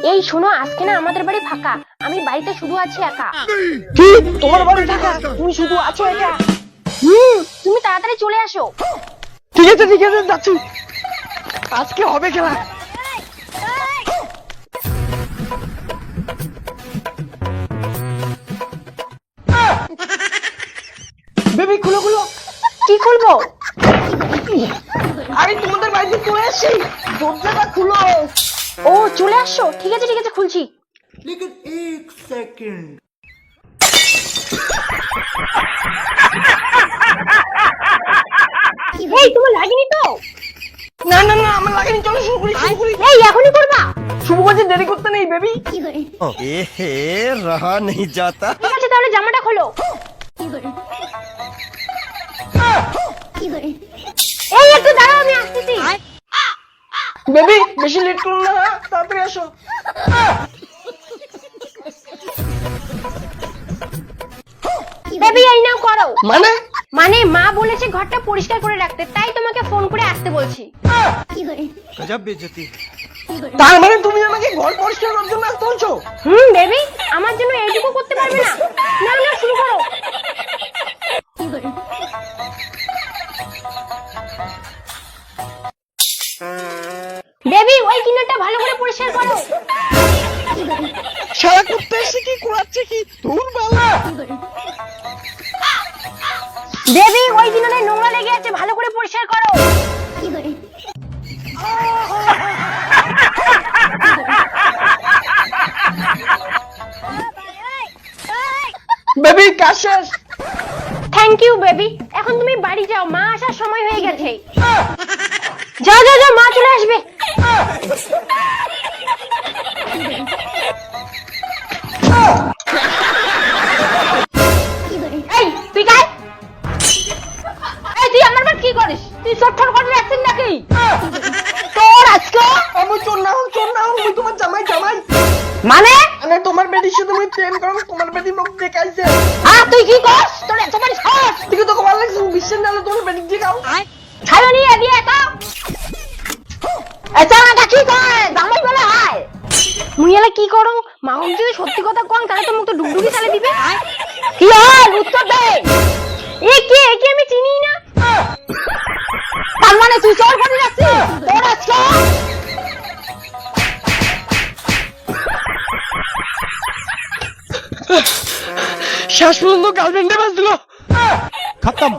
এই শোনো, আজকে না আমাদের বাড়ি ফাঁকা, আমি বাড়িতে শুধু আছি একা। কি তোমার বাড়ি ফাঁকা, তুমি শুধু আছো একা? তুমি তাড়াতাড়ি চলে আসো। ঠিক আছে যাচ্ছি, আজকে হবে খেলা। বেবি খুলো। কি খুলবো? আরে তোমাদের বাড়িতে চলে আসছি, দরজাটা খুলো। ও চলে আসছো, ঠিক আছে খুলছি। लेकिन एक सेकंड। এই তোমার লাগেনি তো? না আমার লাগেনি, চলো শুরু করি। এই এখনই করবা? শুরু করছি, দেরি করতে নেই বেবি। এহে রহা नहीं जाता। ঠিক আছে তাহলে জামাটা খোলো। এই একটু দাঁড়াও, আমি আসতেছি। বেবি বেশি লেট করো না, তাড়াতাড়ি আসো। বেবি এই নাও করো। মানে মা বলেছে ঘরটা পরিষ্কার করে রাখতে, তাই তোমাকে ফোন করে আসতে বলছি। गजब बेइज्जती। তার মানে তুমি আমাকে ঘর পরিষ্কার করার জন্য আসতে বলছো? বেবি আমার জন্য এইটুকু করতে পারবে না? না শুরু করো। বেবি ওই কিনারটা ভালো করে পরিষ্কার করো। সারা করতে এসে কি করাচ্ছে কি, ধুর বাবা। বেবি ওই কিনারে নোংরা লেগে আছে, ভালো করে পরিষ্কার করো। বেবি কাজ শেষ। থ্যাংক ইউ বেবি, এখন তুমি বাড়ি যাও, মা আসার সময় হয়ে গেছে। যাও মা চলে আসবে। এই তুই কাই? এই তুই আমার বাড়ি কি করিস? তুই চট্টর করে রাখছিস নাকি? তোর আজকে আমি চোর না হও, আমি তোমার জামাই। মানে মানে তোমার বেটির সাথে আমি প্রেম করো, তোমার বেটি মুখ দেখাইছে। তুই কি করস? তোর তোমার সাহস ঠিক তো ভালো লাগছে, বিশ্বাস না হলে তোমার বেটি দেখাও। ছাড়নি এদিকে একা। এটা না কি করে জামাই বলে হয়? মুইয়ালা কি করো? মাউন যদি সত্যি কথা কোন তাহলে তো মুখ তো ডুবডুবি চালে দিবে। কি হল উত্তর দে। একে আমি চিনি না। তার মানে তুই চোর করে যাচ্ছিস? তোর আজকে শেষ পর্যন্ত গার্লফ্রেন্ডে বাঁচলো। खत्म।